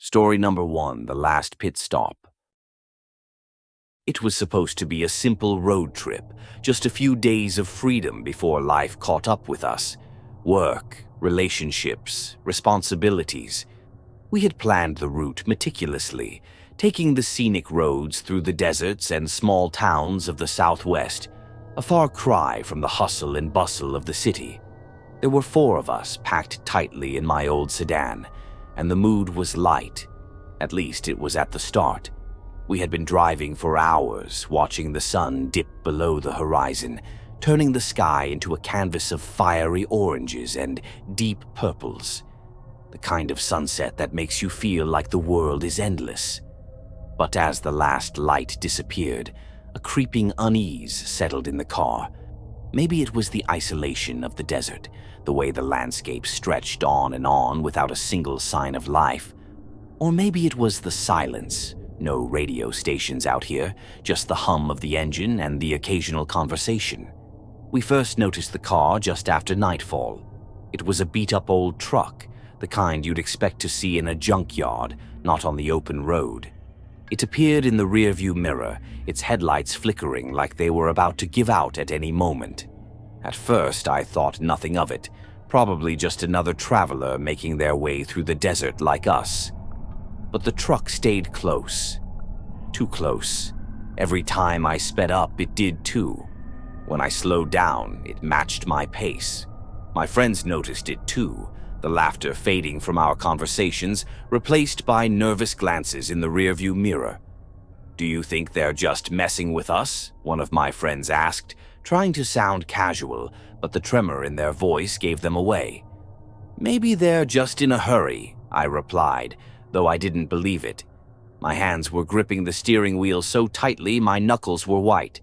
Story number 1, The Last Pit Stop. It was supposed to be a simple road trip, just a few days of freedom before life caught up with us. Work, relationships, responsibilities. We had planned the route meticulously, taking the scenic roads through the deserts and small towns of the Southwest, a far cry from the hustle and bustle of the city. There were 4 of us packed tightly in my old sedan, and the mood was light. At least it was at the start. We had been driving for hours, watching the sun dip below the horizon, turning the sky into a canvas of fiery oranges and deep purples. The kind of sunset that makes you feel like the world is endless. But as the last light disappeared, a creeping unease settled in the car. Maybe it was the isolation of the desert, the way the landscape stretched on and on without a single sign of life. Or maybe it was the silence. No radio stations out here, just the hum of the engine and the occasional conversation. We first noticed the car just after nightfall. It was a beat-up old truck, the kind you'd expect to see in a junkyard, not on the open road. It appeared in the rearview mirror, its headlights flickering like they were about to give out at any moment. At first, I thought nothing of it, probably just another traveler making their way through the desert like us. But the truck stayed close. Too close. Every time I sped up, it did too. When I slowed down, it matched my pace. My friends noticed it too, the laughter fading from our conversations, replaced by nervous glances in the rearview mirror. "Do you think they're just messing with us?" one of my friends asked, trying to sound casual, but the tremor in their voice gave them away. "Maybe they're just in a hurry," I replied, though I didn't believe it. My hands were gripping the steering wheel so tightly my knuckles were white.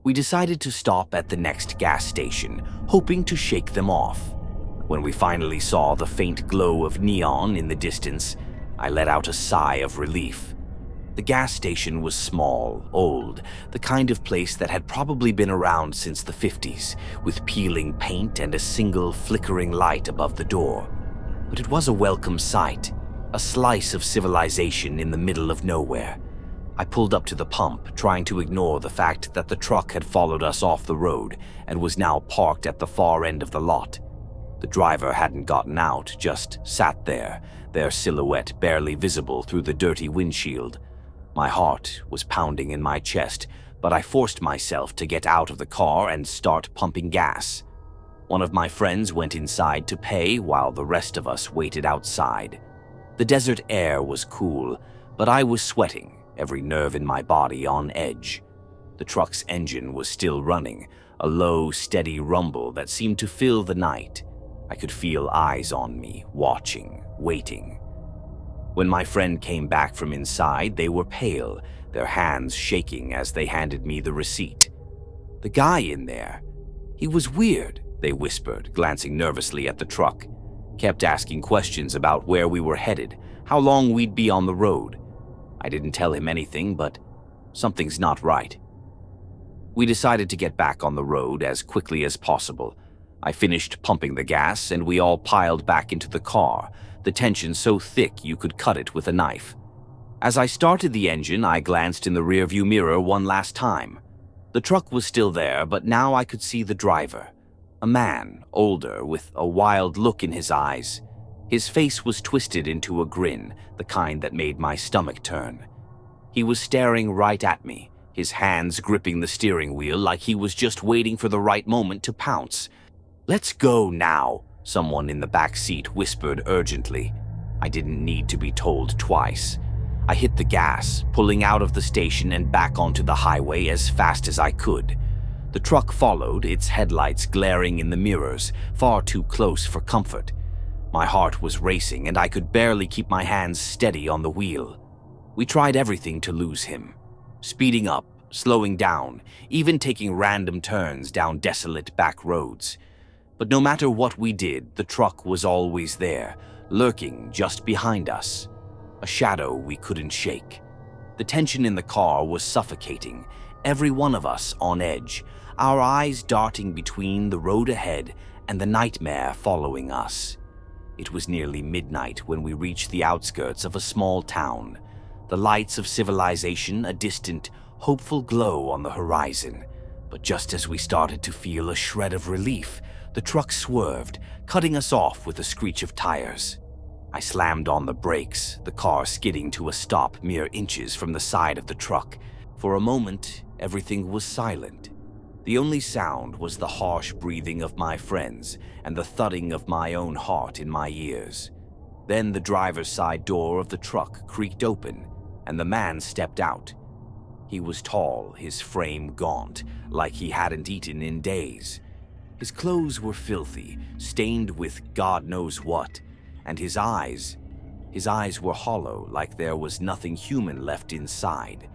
We decided to stop at the next gas station, hoping to shake them off. When we finally saw the faint glow of neon in the distance, I let out a sigh of relief. The gas station was small, old, the kind of place that had probably been around since the 50s, with peeling paint and a single flickering light above the door. But it was a welcome sight, a slice of civilization in the middle of nowhere. I pulled up to the pump, trying to ignore the fact that the truck had followed us off the road and was now parked at the far end of the lot. The driver hadn't gotten out, just sat there, their silhouette barely visible through the dirty windshield. My heart was pounding in my chest, but I forced myself to get out of the car and start pumping gas. One of my friends went inside to pay while the rest of us waited outside. The desert air was cool, but I was sweating, every nerve in my body on edge. The truck's engine was still running, a low, steady rumble that seemed to fill the night. I could feel eyes on me, watching, waiting. When my friend came back from inside, they were pale, their hands shaking as they handed me the receipt. "The guy in there, he was weird," they whispered, glancing nervously at the truck. "Kept asking questions about where we were headed, how long we'd be on the road. I didn't tell him anything, but something's not right." We decided to get back on the road as quickly as possible. I finished pumping the gas and we all piled back into the car, the tension so thick you could cut it with a knife. As I started the engine, I glanced in the rearview mirror one last time. The truck was still there, but now I could see the driver. A man, older, with a wild look in his eyes. His face was twisted into a grin, the kind that made my stomach turn. He was staring right at me, his hands gripping the steering wheel like he was just waiting for the right moment to pounce. "Let's go now," someone in the back seat whispered urgently. I didn't need to be told twice. I hit the gas, pulling out of the station and back onto the highway as fast as I could. The truck followed, its headlights glaring in the mirrors, far too close for comfort. My heart was racing and I could barely keep my hands steady on the wheel. We tried everything to lose him. Speeding up, slowing down, even taking random turns down desolate back roads. But no matter what we did, the truck was always there, lurking just behind us. A shadow we couldn't shake. The tension in the car was suffocating, every one of us on edge, our eyes darting between the road ahead and the nightmare following us. It was nearly midnight when we reached the outskirts of a small town. The lights of civilization, a distant, hopeful glow on the horizon. But just as we started to feel a shred of relief, the truck swerved, cutting us off with a screech of tires. I slammed on the brakes, the car skidding to a stop mere inches from the side of the truck. For a moment, everything was silent. The only sound was the harsh breathing of my friends and the thudding of my own heart in my ears. Then the driver's side door of the truck creaked open, and the man stepped out. He was tall, his frame gaunt, like he hadn't eaten in days. His clothes were filthy, stained with God knows what, and his eyes were hollow, like there was nothing human left inside.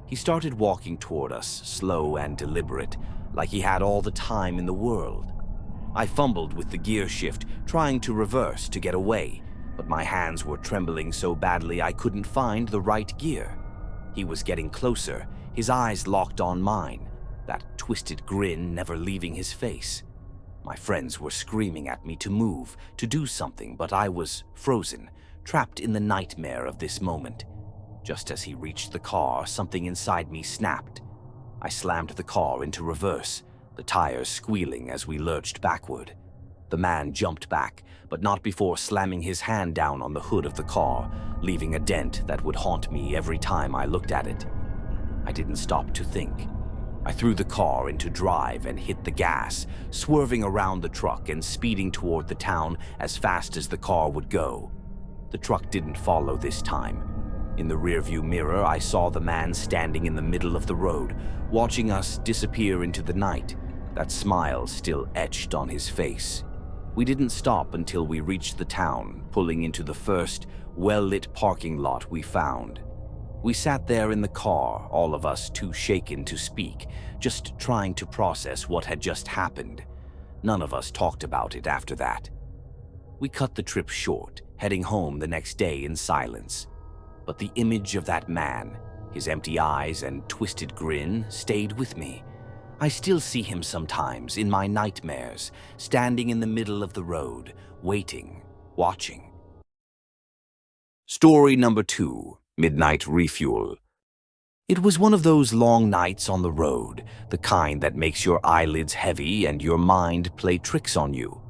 He started walking toward us, slow and deliberate, like he had all the time in the world. I fumbled with the gear shift, trying to reverse to get away, but my hands were trembling so badly I couldn't find the right gear. He was getting closer, his eyes locked on mine, that twisted grin never leaving his face. My friends were screaming at me to move, to do something, but I was frozen, trapped in the nightmare of this moment. Just as he reached the car, something inside me snapped. I slammed the car into reverse, the tires squealing as we lurched backward. The man jumped back, but not before slamming his hand down on the hood of the car, leaving a dent that would haunt me every time I looked at it. I didn't stop to think. I threw the car into drive and hit the gas, swerving around the truck and speeding toward the town as fast as the car would go. The truck didn't follow this time. In the rearview mirror, I saw the man standing in the middle of the road, watching us disappear into the night, that smile still etched on his face. We didn't stop until we reached the town, pulling into the first, well-lit parking lot we found. We sat there in the car, all of us too shaken to speak, just trying to process what had just happened. None of us talked about it after that. We cut the trip short, heading home the next day in silence. But the image of that man, his empty eyes and twisted grin, stayed with me. I still see him sometimes in my nightmares, standing in the middle of the road, waiting, watching. Story number 2, Midnight Refuel. It was one of those long nights on the road, the kind that makes your eyelids heavy and your mind play tricks on you.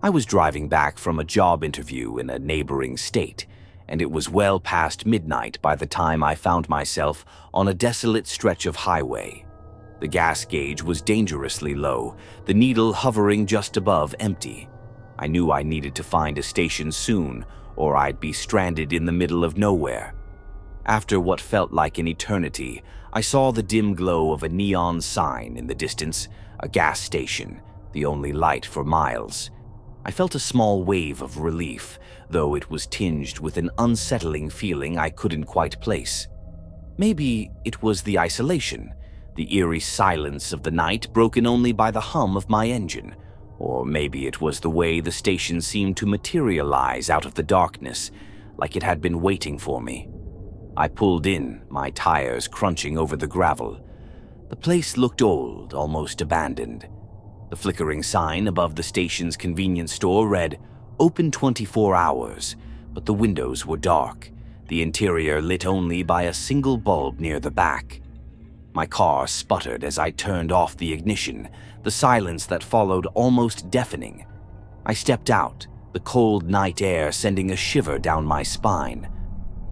I was driving back from a job interview in a neighboring state, and it was well past midnight by the time I found myself on a desolate stretch of highway. The gas gauge was dangerously low, the needle hovering just above empty. I knew I needed to find a station soon, or I'd be stranded in the middle of nowhere. After what felt like an eternity, I saw the dim glow of a neon sign in the distance, a gas station, the only light for miles. I felt a small wave of relief, though it was tinged with an unsettling feeling I couldn't quite place. Maybe it was the isolation, the eerie silence of the night broken only by the hum of my engine, or maybe it was the way the station seemed to materialize out of the darkness, like it had been waiting for me. I pulled in, my tires crunching over the gravel. The place looked old, almost abandoned. The flickering sign above the station's convenience store read, "Open 24 hours," but the windows were dark, the interior lit only by a single bulb near the back. My car sputtered as I turned off the ignition, the silence that followed almost deafening. I stepped out, the cold night air sending a shiver down my spine.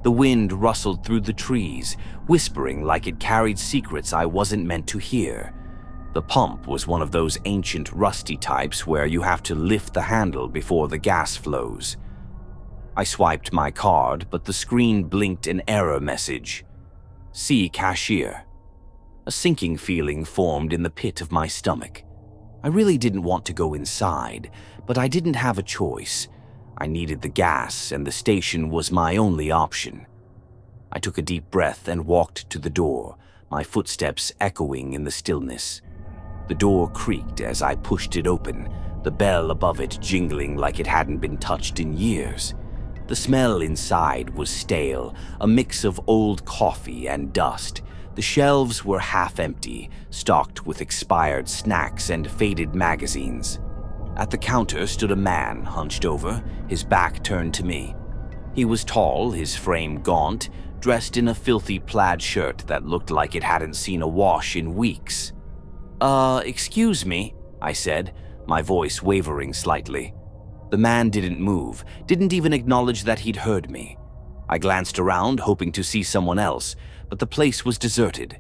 The wind rustled through the trees, whispering like it carried secrets I wasn't meant to hear. The pump was one of those ancient rusty types where you have to lift the handle before the gas flows. I swiped my card, but the screen blinked an error message. See cashier. A sinking feeling formed in the pit of my stomach. I really didn't want to go inside, but I didn't have a choice. I needed the gas, and the station was my only option. I took a deep breath and walked to the door, my footsteps echoing in the stillness. The door creaked as I pushed it open, the bell above it jingling like it hadn't been touched in years. The smell inside was stale, a mix of old coffee and dust. The shelves were half empty, stocked with expired snacks and faded magazines. At the counter stood a man hunched over, his back turned to me. He was tall, his frame gaunt, dressed in a filthy plaid shirt that looked like it hadn't seen a wash in weeks. Excuse me," I said, my voice wavering slightly. The man didn't move, didn't even acknowledge that he'd heard me. I glanced around, hoping to see someone else, but the place was deserted.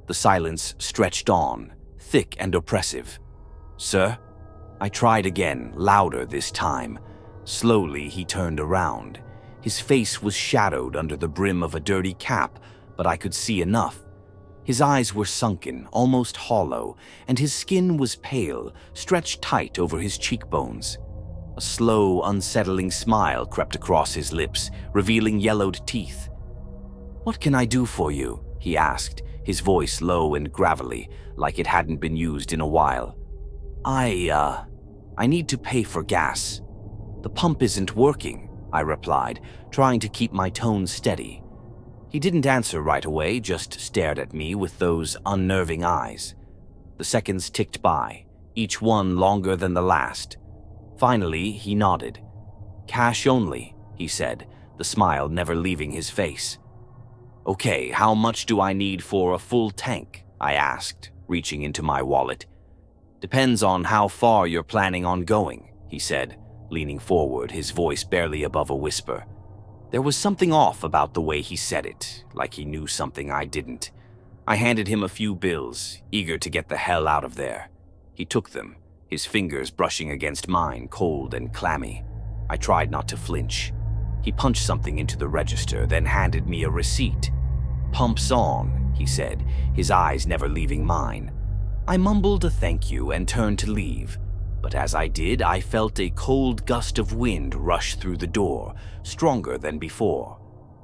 The silence stretched on, thick and oppressive. "Sir?" I tried again, louder this time. Slowly, he turned around. His face was shadowed under the brim of a dirty cap, but I could see enough. His eyes were sunken, almost hollow, and his skin was pale, stretched tight over his cheekbones. A slow, unsettling smile crept across his lips, revealing yellowed teeth. "What can I do for you?" he asked, his voice low and gravelly, like it hadn't been used in a while. I need to pay for gas." "The pump isn't working," I replied, trying to keep my tone steady. He didn't answer right away, just stared at me with those unnerving eyes. The seconds ticked by, each one longer than the last. Finally, he nodded. "Cash only," he said, the smile never leaving his face. "Okay, how much do I need for a full tank?" I asked, reaching into my wallet. "Depends on how far you're planning on going," he said, leaning forward, his voice barely above a whisper. There was something off about the way he said it, like he knew something I didn't. I handed him a few bills, eager to get the hell out of there. He took them, his fingers brushing against mine, cold and clammy. I tried not to flinch. He punched something into the register, then handed me a receipt. "Pumps on," he said, his eyes never leaving mine. I mumbled a thank you and turned to leave, but as I did, I felt a cold gust of wind rush through the door, stronger than before.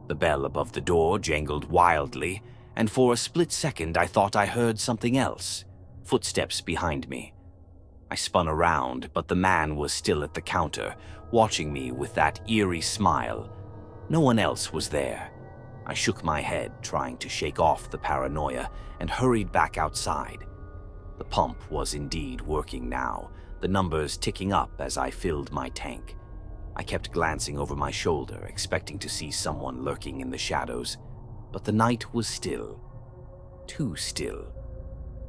The bell above the door jangled wildly, and for a split second I thought I heard something else, footsteps behind me. I spun around, but the man was still at the counter, watching me with that eerie smile. No one else was there. I shook my head, trying to shake off the paranoia, and hurried back outside. The pump was indeed working now, the numbers ticking up as I filled my tank. I kept glancing over my shoulder, expecting to see someone lurking in the shadows, but the night was still. Too still.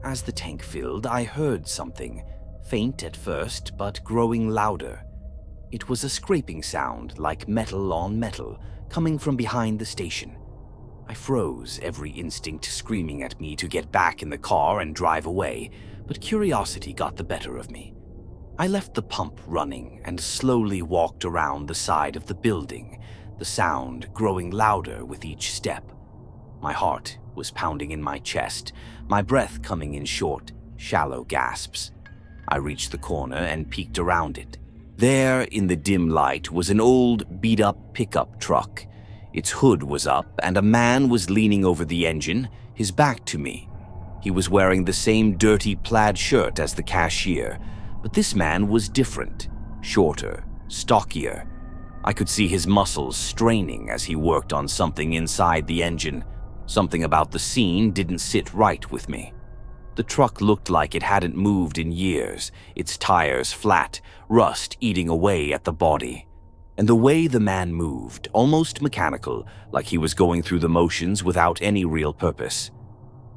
As the tank filled, I heard something, faint at first, but growing louder. It was a scraping sound, like metal on metal, coming from behind the station. I froze, every instinct screaming at me to get back in the car and drive away, but curiosity got the better of me. I left the pump running and slowly walked around the side of the building, the sound growing louder with each step. My heart was pounding in my chest, my breath coming in short, shallow gasps. I reached the corner and peeked around it. There, in the dim light, was an old, beat-up pickup truck. Its hood was up, and a man was leaning over the engine, his back to me. He was wearing the same dirty plaid shirt as the cashier, but this man was different, shorter, stockier. I could see his muscles straining as he worked on something inside the engine. Something about the scene didn't sit right with me. The truck looked like it hadn't moved in years, its tires flat, rust eating away at the body. And the way the man moved, almost mechanical, like he was going through the motions without any real purpose.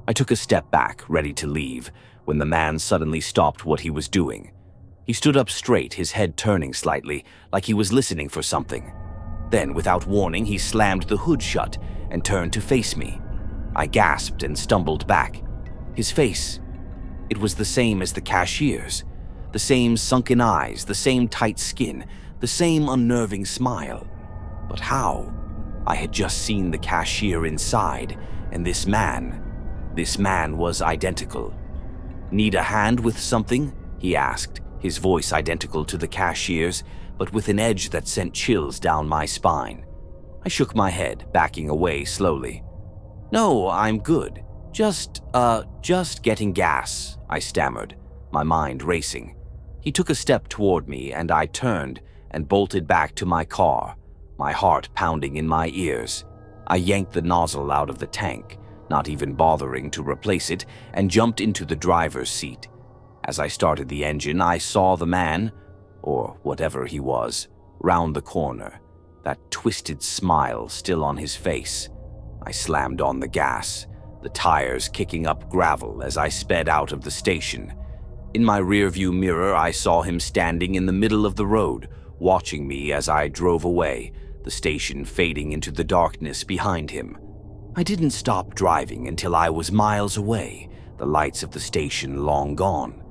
I took a step back, ready to leave, when the man suddenly stopped what he was doing. He stood up straight, his head turning slightly, like he was listening for something. Then, without warning, he slammed the hood shut and turned to face me. I gasped and stumbled back. His face, it was the same as the cashier's. The same sunken eyes, the same tight skin, the same unnerving smile. But how? I had just seen the cashier inside, and this man was identical. "Need a hand with something?" he asked, his voice identical to the cashier's, but with an edge that sent chills down my spine. I shook my head, backing away slowly. "No, I'm good. Just getting gas," I stammered, my mind racing. He took a step toward me, and I turned and bolted back to my car, my heart pounding in my ears. I yanked the nozzle out of the tank, not even bothering to replace it, and jumped into the driver's seat. As I started the engine, I saw the man, or whatever he was, round the corner, that twisted smile still on his face. I slammed on the gas, the tires kicking up gravel as I sped out of the station. In my rearview mirror, I saw him standing in the middle of the road, watching me as I drove away, the station fading into the darkness behind him. I didn't stop driving until I was miles away, the lights of the station long gone.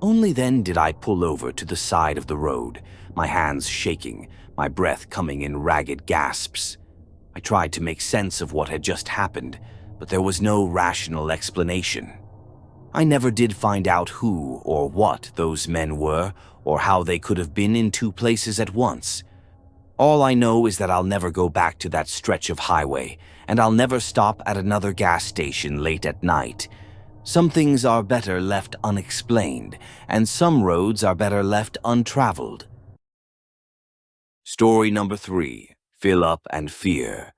Only then did I pull over to the side of the road, my hands shaking, my breath coming in ragged gasps. I tried to make sense of what had just happened, but there was no rational explanation. I never did find out who or what those men were, or how they could have been in two places at once. All I know is that I'll never go back to that stretch of highway, and I'll never stop at another gas station late at night. Some things are better left unexplained, and some roads are better left untraveled. Story number 3, Fill Up and Fear.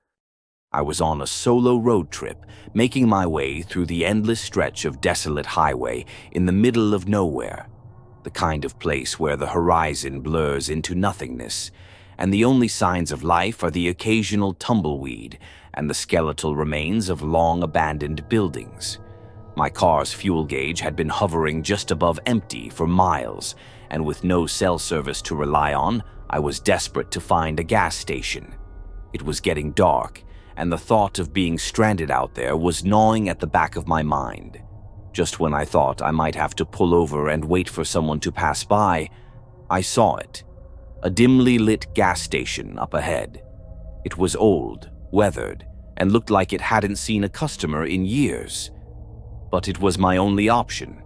I was on a solo road trip, making my way through the endless stretch of desolate highway in the middle of nowhere, the kind of place where the horizon blurs into nothingness, and the only signs of life are the occasional tumbleweed and the skeletal remains of long-abandoned buildings. My car's fuel gauge had been hovering just above empty for miles, and with no cell service to rely on, I was desperate to find a gas station. It was getting dark, and the thought of being stranded out there was gnawing at the back of my mind. Just when I thought I might have to pull over and wait for someone to pass by, I saw it. A dimly lit gas station up ahead. It was old, weathered, and looked like it hadn't seen a customer in years. But it was my only option.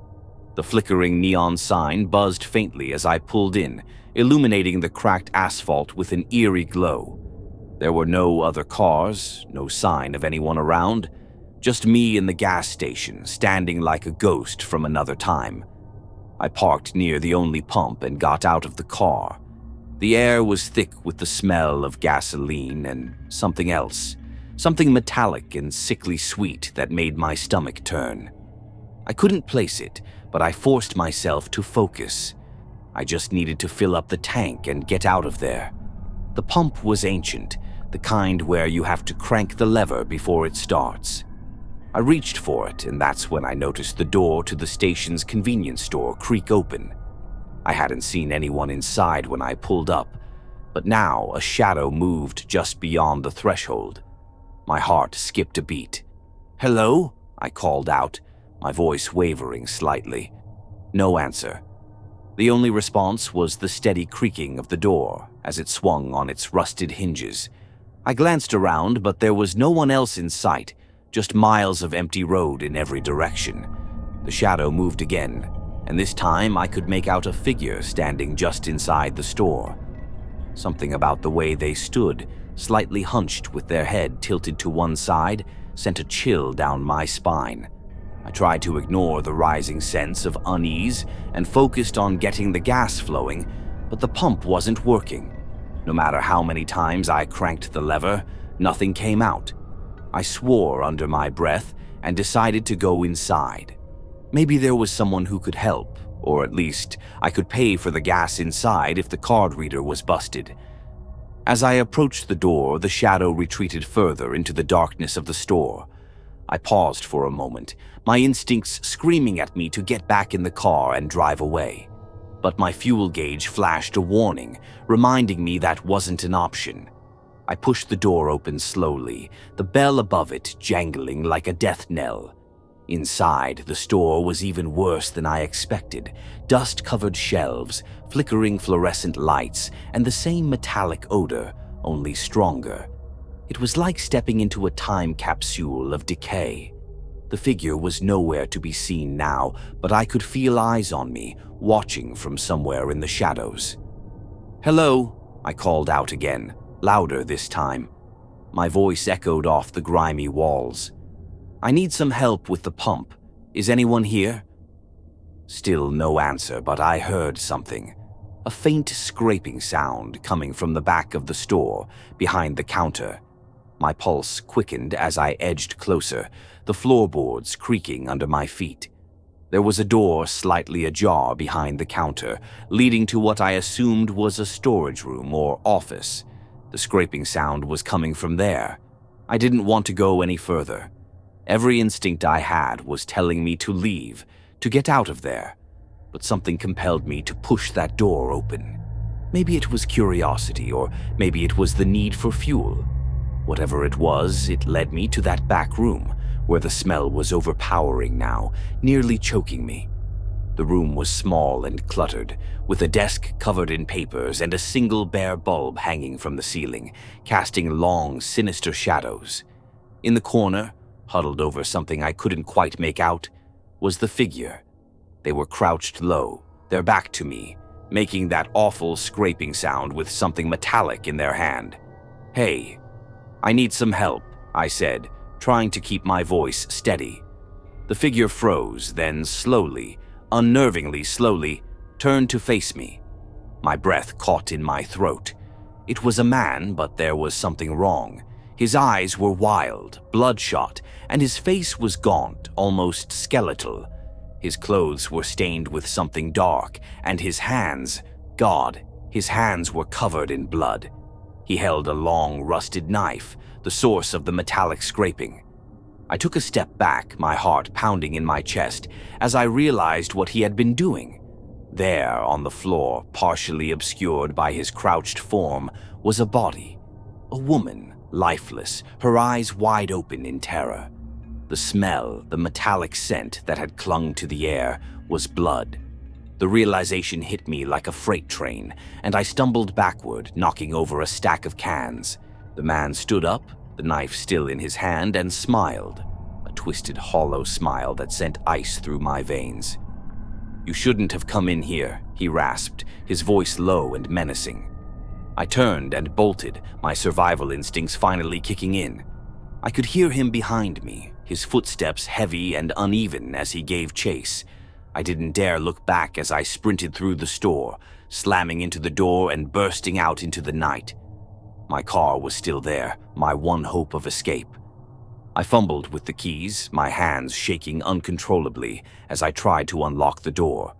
The flickering neon sign buzzed faintly as I pulled in, illuminating the cracked asphalt with an eerie glow. There were no other cars, no sign of anyone around, just me in the gas station, standing like a ghost from another time. I parked near the only pump and got out of the car. The air was thick with the smell of gasoline and something else, something metallic and sickly sweet that made my stomach turn. I couldn't place it, but I forced myself to focus. I just needed to fill up the tank and get out of there. The pump was ancient, the kind where you have to crank the lever before it starts. I reached for it, and that's when I noticed the door to the station's convenience store creak open. I hadn't seen anyone inside when I pulled up, but now a shadow moved just beyond the threshold. My heart skipped a beat. "Hello?" I called out, my voice wavering slightly. No answer. The only response was the steady creaking of the door as it swung on its rusted hinges. I glanced around, but there was no one else in sight, just miles of empty road in every direction. The shadow moved again, and this time I could make out a figure standing just inside the store. Something about the way they stood, slightly hunched with their head tilted to one side, sent a chill down my spine. I tried to ignore the rising sense of unease and focused on getting the gas flowing, but the pump wasn't working. No matter how many times I cranked the lever, nothing came out. I swore under my breath and decided to go inside. Maybe there was someone who could help, or at least I could pay for the gas inside if the card reader was busted. As I approached the door, the shadow retreated further into the darkness of the store. I paused for a moment, my instincts screaming at me to get back in the car and drive away. But my fuel gauge flashed a warning, reminding me that wasn't an option. I pushed the door open slowly, the bell above it jangling like a death knell. Inside, the store was even worse than I expected. Dust-covered shelves, flickering fluorescent lights, and the same metallic odor, only stronger. It was like stepping into a time capsule of decay. The figure was nowhere to be seen now, but I could feel eyes on me, watching from somewhere in the shadows. "Hello," I called out again, louder this time. My voice echoed off the grimy walls. "I need some help with the pump. Is anyone here?" Still no answer, but I heard something. A faint scraping sound coming from the back of the store, behind the counter. My pulse quickened as I edged closer, the floorboards creaking under my feet. There was a door slightly ajar behind the counter, leading to what I assumed was a storage room or office. The scraping sound was coming from there. I didn't want to go any further. Every instinct I had was telling me to leave, to get out of there. But something compelled me to push that door open. Maybe it was curiosity, or maybe it was the need for fuel. Whatever it was, it led me to that back room, where the smell was overpowering now, nearly choking me. The room was small and cluttered, with a desk covered in papers and a single bare bulb hanging from the ceiling, casting long, sinister shadows. In the corner, huddled over something I couldn't quite make out, was the figure. They were crouched low, their back to me, making that awful scraping sound with something metallic in their hand. "Hey, I need some help," I said, trying to keep my voice steady. The figure froze, then slowly, unnervingly slowly, turned to face me. My breath caught in my throat. It was a man, but there was something wrong. His eyes were wild, bloodshot, and his face was gaunt, almost skeletal. His clothes were stained with something dark, and his hands, God, his hands were covered in blood. He held a long, rusted knife, the source of the metallic scraping. I took a step back, my heart pounding in my chest, as I realized what he had been doing. There, on the floor, partially obscured by his crouched form, was a body. A woman, lifeless, her eyes wide open in terror. The smell, the metallic scent that had clung to the air, was blood. The realization hit me like a freight train, and I stumbled backward, knocking over a stack of cans. The man stood up, the knife still in his hand, and smiled. A twisted, hollow smile that sent ice through my veins. "You shouldn't have come in here," he rasped, his voice low and menacing. I turned and bolted, my survival instincts finally kicking in. I could hear him behind me, his footsteps heavy and uneven as he gave chase. I didn't dare look back as I sprinted through the store, slamming into the door and bursting out into the night. My car was still there, my one hope of escape. I fumbled with the keys, my hands shaking uncontrollably as I tried to unlock the door.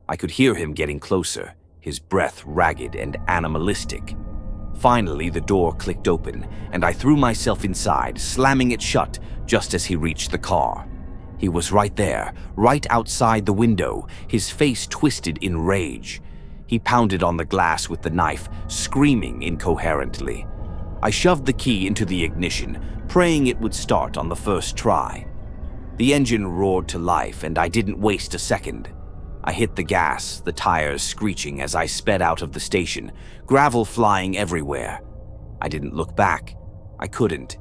I could hear him getting closer, his breath ragged and animalistic. Finally, the door clicked open, and I threw myself inside, slamming it shut just as he reached the car. He was right there, right outside the window, his face twisted in rage. He pounded on the glass with the knife, screaming incoherently. I shoved the key into the ignition, praying it would start on the first try. The engine roared to life, and I didn't waste a second. I hit the gas, the tires screeching as I sped out of the station, gravel flying everywhere. I didn't look back. I couldn't.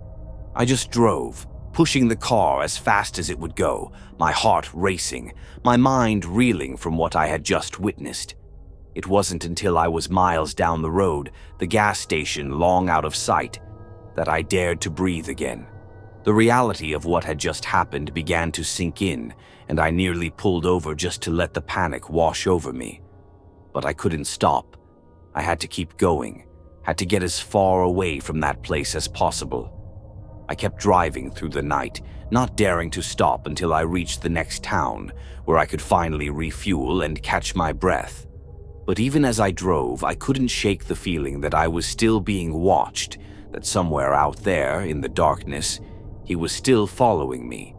I just drove, pushing the car as fast as it would go, my heart racing, my mind reeling from what I had just witnessed. It wasn't until I was miles down the road, the gas station long out of sight, that I dared to breathe again. The reality of what had just happened began to sink in, and I nearly pulled over just to let the panic wash over me. But I couldn't stop. I had to keep going, had to get as far away from that place as possible. I kept driving through the night, not daring to stop until I reached the next town, where I could finally refuel and catch my breath. But even as I drove, I couldn't shake the feeling that I was still being watched, that somewhere out there, in the darkness, he was still following me,